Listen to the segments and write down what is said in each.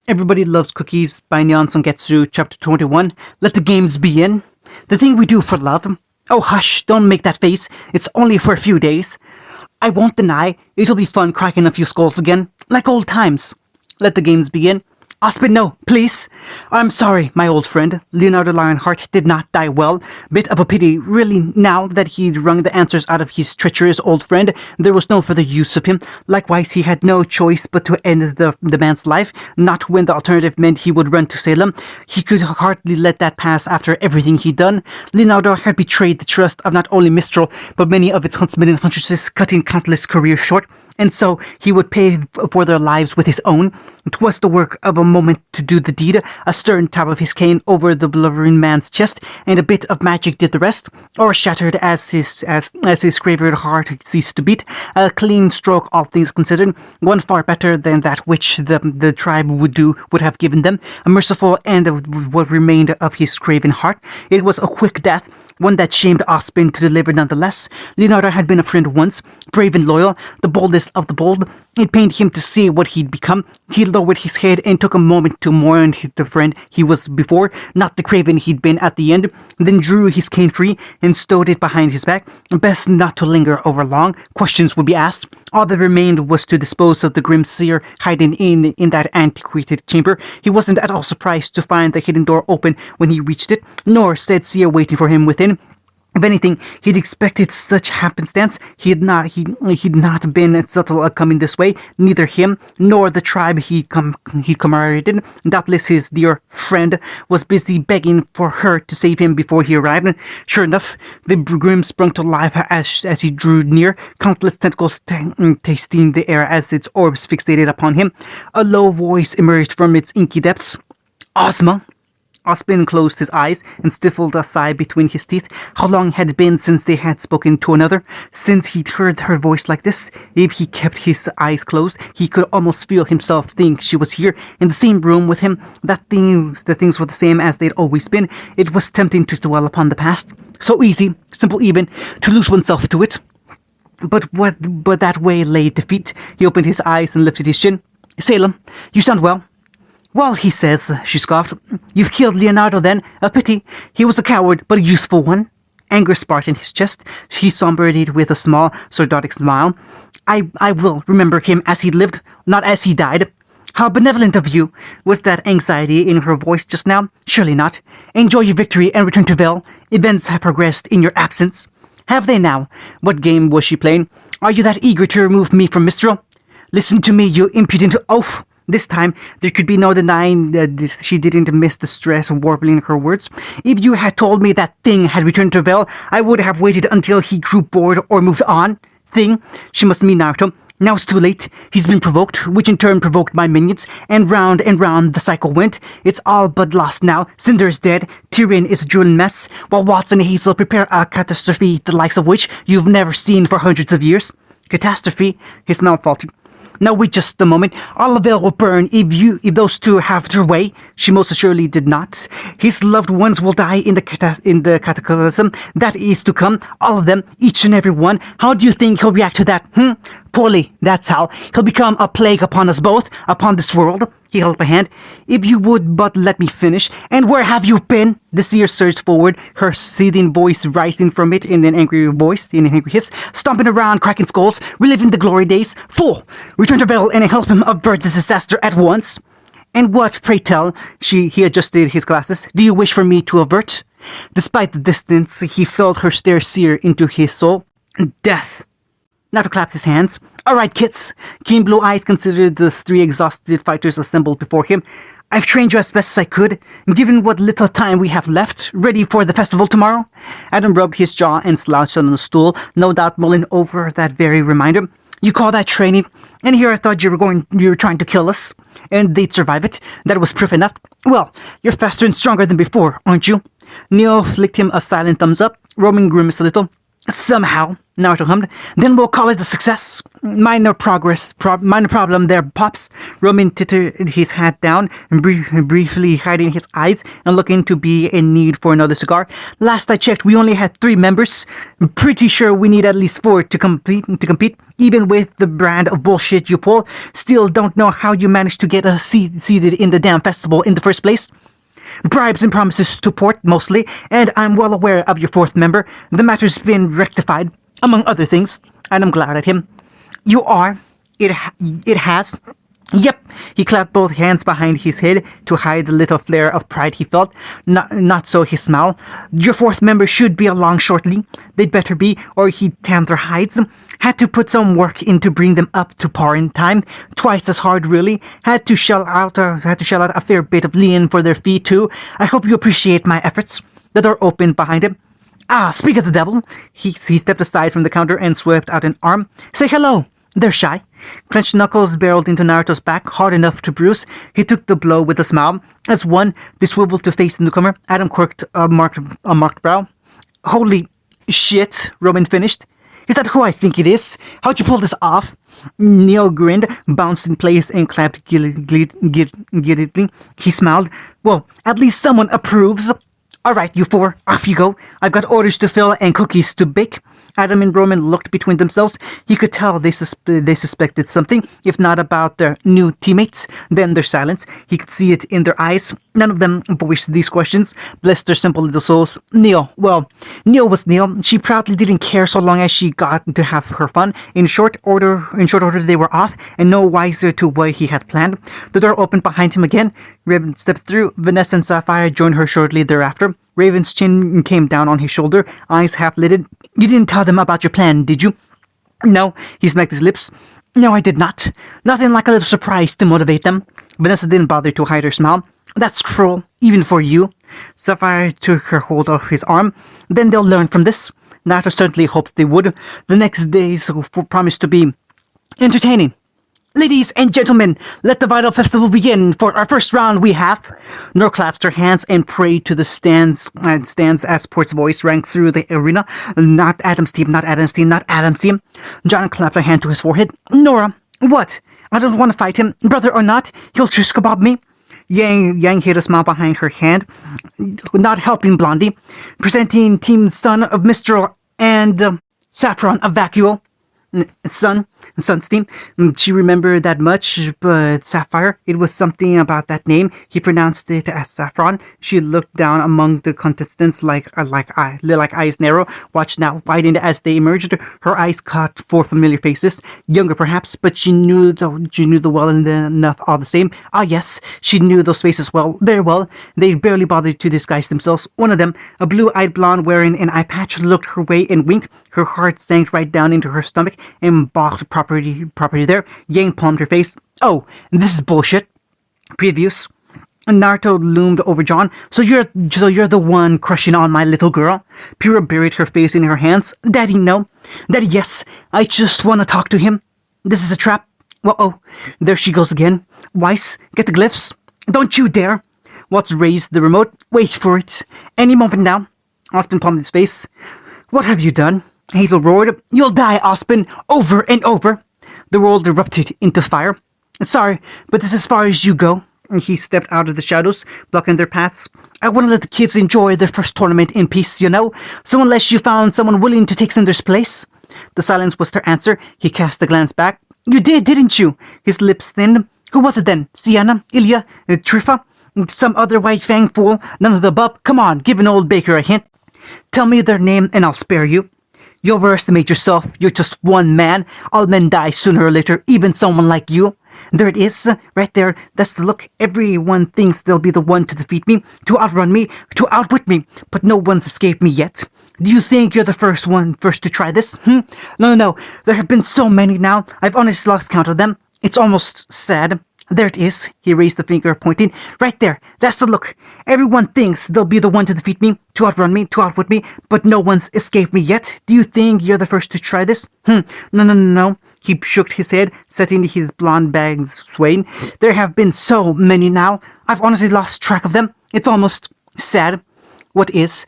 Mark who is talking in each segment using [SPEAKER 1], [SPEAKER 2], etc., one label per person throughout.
[SPEAKER 1] Everybody Loves Cookies by Neon Sangetsu, Chapter 21. Let the games begin. The thing we do for love. Oh, hush, don't make that face. It's only for a few days. I won't deny, it'll be fun cracking a few skulls again, like old times. Let the games begin. Aspen, no, please. I'm sorry, my old friend. Leonardo Lionheart did not die well. Bit of a pity, really, now that he'd wrung the answers out of his treacherous old friend. There was no further use of him. Likewise, he had no choice but to end the man's life, not when the alternative meant he would run to Salem. He could hardly let that pass after everything he'd done. Leonardo had betrayed the trust of not only Mistral, but many of its huntsmen and huntresses, cutting countless careers short. And so he would pay for their lives with his own. 'Twas the work of a moment to do the deed. A stern tap of his cane over the blubbering man's chest, and a bit of magic did the rest, or shattered as his cravered heart ceased to beat. A clean stroke, all things considered, one far better than that which the tribe would have given them. A merciful end of what remained of his craven heart. It was a quick death, one that shamed Ospen to deliver nonetheless. Leonardo had been a friend once, brave and loyal, the boldest of the bold. It pained him to see what he'd become. He lowered his head and took a moment to mourn the friend he was before, not the craven he'd been at the end, then drew his cane free and stowed it behind his back. Best not to linger over long. Questions would be asked. All that remained was to dispose of the grim seer hiding in that antiquated chamber. He wasn't at all surprised to find the hidden door open when he reached it, nor said seer waiting for him within. If anything, he'd expected such happenstance. He'd not been subtle at coming this way. Neither him nor the tribe he commemorated. Doubtless his dear friend was busy begging for her to save him before he arrived. Sure enough, the grim sprung to life as he drew near, countless tentacles tasting the air as its orbs fixated upon him. A low voice emerged from its inky depths. Ozma. Ospen closed his eyes and stifled a sigh between his teeth. How long had it been since they had spoken to another? Since he'd heard her voice like this? If he kept his eyes closed, he could almost feel himself think she was here, in the same room with him. The things were the same as they'd always been. It was tempting to dwell upon the past. So easy, simple even, to lose oneself to it. But that way lay defeat. He opened his eyes and lifted his chin. Salem, you sound well. Well, he says, she scoffed. You've killed Leonardo then? A pity. He was a coward, but a useful one. Anger sparked in his chest. He sombered it with a small, sardonic smile. I will remember him as he lived, not as he died. How benevolent of you. Was that anxiety in her voice just now? Surely not. Enjoy your victory and return to Vale. Events have progressed in your absence. Have they now? What game was she playing? Are you that eager to remove me from Mistral? Listen to me, you impudent oaf. This time, there could be no denying that she didn't miss the stress warbling her words. If you had told me that Thing had returned to Vale, I would have waited until he grew bored or moved on. Thing, she must mean Naruto. Now it's too late. He's been provoked, which in turn provoked my minions, and round the cycle went. It's all but lost now. Cinder is dead. Tyrion is a drooling mess, while Watson and Hazel prepare a catastrophe the likes of which you've never seen for hundreds of years. Catastrophe? His mouth faltered. Now wait just a moment. All of Vale will burn if those two have their way. She most assuredly did not. His loved ones will die in the cataclysm that is to come. All of them, each and every one. How do you think he'll react to that? Poorly, that's how. He'll become a plague upon us both, upon this world. He held up a hand. If you would but let me finish. And where have you been? The seer surged forward, her seething voice rising from it in an angry hiss. Stomping around, cracking skulls, reliving the glory days. Fool! Return to Vale and help him avert the disaster at once. And what, pray tell, he adjusted his glasses, do you wish for me to avert? Despite the distance, he felt her stare sear into his soul. Death. Naruto clapped his hands. All right, kids. Keen blue eyes considered the three exhausted fighters assembled before him. I've trained you as best as I could, given what little time we have left, ready for the festival tomorrow. Adam rubbed his jaw and slouched on the stool, no doubt mulling over that very reminder. You call that training? And here I thought you were trying to kill us, and they'd survive it. That was proof enough. Well, you're faster and stronger than before, aren't you? Neo flicked him a silent thumbs up. Roman grimaced a little. Somehow, Naruto hummed. Then we'll call it a success. Minor problem there, Pops. Roman tittered his hat down, briefly hiding his eyes and looking to be in need for another cigar. Last I checked, we only had 3 members. I'm pretty sure we need at least 4 to compete. Even with the brand of bullshit you pull, still don't know how you managed to get us seated in the damn festival in the first place. Bribes and promises to port, mostly, and I'm well aware of your 4th member. The matter's been rectified, among other things, and I'm glad at him. You are? It has? Yep. He clapped both hands behind his head to hide the little flare of pride he felt. Not so his smile. Your 4th member should be along shortly. They'd better be, or he'd tan their hides. Had to put some work in to bring them up to par in time. Twice as hard, really. Had to shell out a fair bit of lien for their fee too. I hope you appreciate my efforts. The door opened behind him. Ah, speak of the devil. He stepped aside from the counter and swept out an arm. Say hello. They're shy. Clenched knuckles barreled into Naruto's back, hard enough to bruise. He took the blow with a smile. As one, they swiveled to face the newcomer. Adam quirked a marked brow. Holy shit, Roman finished. Is that who I think it is? How'd you pull this off? Neo grinned, bounced in place, and clapped giddily. He smiled. Well, at least someone approves. All right, you 4, off you go. I've got orders to fill and cookies to bake. Adam and Roman looked between themselves. He could tell they suspected something, if not about their new teammates, then their silence. He could see it in their eyes. None of them voiced these questions. Bless their simple little souls. Neil was Neil. She proudly didn't care so long as she got to have her fun. In short order, they were off, and no wiser to what he had planned. The door opened behind him again. Raven stepped through. Vanessa and Sapphire joined her shortly thereafter. Raven's chin came down on his shoulder, eyes half-lidded. You didn't tell them about your plan, did you? No, he smacked his lips. No, I did not. Nothing like a little surprise to motivate them. Vanessa didn't bother to hide her smile. That's cruel, even for you. Sapphire took her hold of his arm. Then they'll learn from this. Naruto certainly hoped they would. The next days promised to be entertaining. Ladies and gentlemen, let the Vital Festival begin. For our first round, we have... Nor clapped her hands and prayed to the stands as Port's voice rang through the arena. Not Adam's team, not Adam's team, not Adam's team. John clapped a hand to his forehead. Nora, what? I don't want to fight him, brother or not. He'll shish kebab me. Yang hid a smile behind her hand. Not helping Blondie. Presenting Team Son of Mistral and Saffron of Vacuo. Sun's team. She remembered that much, but Sapphire, it was something about that name. He pronounced it as Saffron. She looked down among the contestants like eyes narrow, watched now, widened as they emerged. Her eyes caught 4 familiar faces, younger perhaps, but she knew the well enough all the same. Ah yes, she knew those faces well, very well. They barely bothered to disguise themselves. One of them, a blue-eyed blonde wearing an eye patch, looked her way and winked. Her heart sank right down into her stomach and balked property there. Yang palmed her face. Oh, this is bullshit. Previous. Naruto loomed over John. So you're the one crushing on my little girl? Pyrrha buried her face in her hands. Daddy, no. Daddy, yes. I just want to talk to him. This is a trap. Uh-oh. There she goes again. Weiss, get the glyphs. Don't you dare. Watts raised the remote. Wait for it. Any moment now. Austin palmed his face. What have you done? Hazel roared. You'll die, Austin. Over and over. The world erupted into fire. Sorry, but this is as far as you go. He stepped out of the shadows, blocking their paths. I want to let the kids enjoy their first tournament in peace, you know? So unless you found someone willing to take Cinder's place. The silence was their answer. He cast a glance back. You did, didn't you? His lips thinned. Who was it then? Sienna? Ilya? Trifa? Some other white fang fool? None of the above? Come on, give an old baker a hint. Tell me their name and I'll spare you. You overestimate yourself. You're just one man. All men die sooner or later, even someone like you. There it is, right there. That's the look. Everyone thinks they'll be the one to defeat me, to outrun me, to outwit me, but no one's escaped me yet. Do you think you're the first to try this? No. There have been so many now. I've honestly lost count of them. It's almost sad. There it is. He raised the finger, pointing. Right there. That's the look. Everyone thinks they'll be the one to defeat me, to outrun me, to outwit me, but no one's escaped me yet. Do you think you're the first to try this? No. He shook his head, setting his blonde bangs swaying. There have been so many now. I've honestly lost track of them. It's almost sad. What is?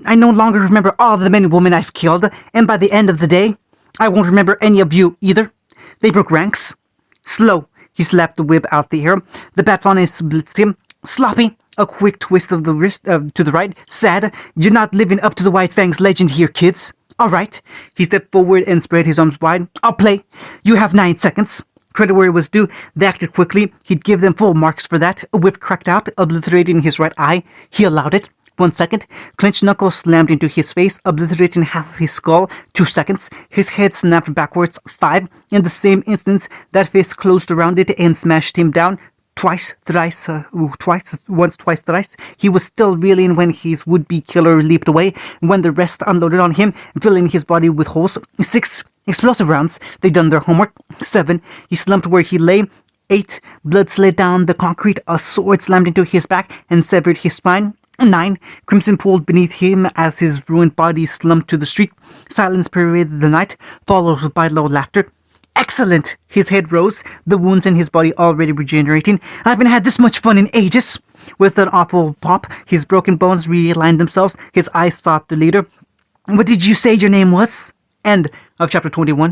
[SPEAKER 1] I no longer remember all the men and women I've killed, and by the end of the day, I won't remember any of you either. They broke ranks. Slow. He slapped the whip out the air. The bat Vale blitzed him. Sloppy. A quick twist of the wrist to the right. Sad. You're not living up to the White Fang's legend here, kids. All right. He stepped forward and spread his arms wide. I'll play. You have 9 seconds. Credit where it was due. They acted quickly. He'd give them full marks for that. A whip cracked out, obliterating his right eye. He allowed it. 1 second. Clenched knuckles slammed into his face, obliterating half of his skull. 2 seconds. His head snapped backwards. 5. In the same instant, that fist closed around it and smashed him down. Twice, thrice, once, twice, thrice. He was still reeling when his would-be killer leaped away, when the rest unloaded on him, filling his body with holes. 6. Explosive rounds. They'd done their homework. 7. He slumped where he lay. 8. Blood slid down the concrete. A sword slammed into his back and severed his spine. 9. Crimson pooled beneath him as his ruined body slumped to the street. Silence pervaded the night, followed by low laughter. Excellent! His head rose, the wounds in his body already regenerating. I haven't had this much fun in ages! With an awful pop, his broken bones realigned themselves. His eyes sought the leader. What did you say your name was? End of chapter 21.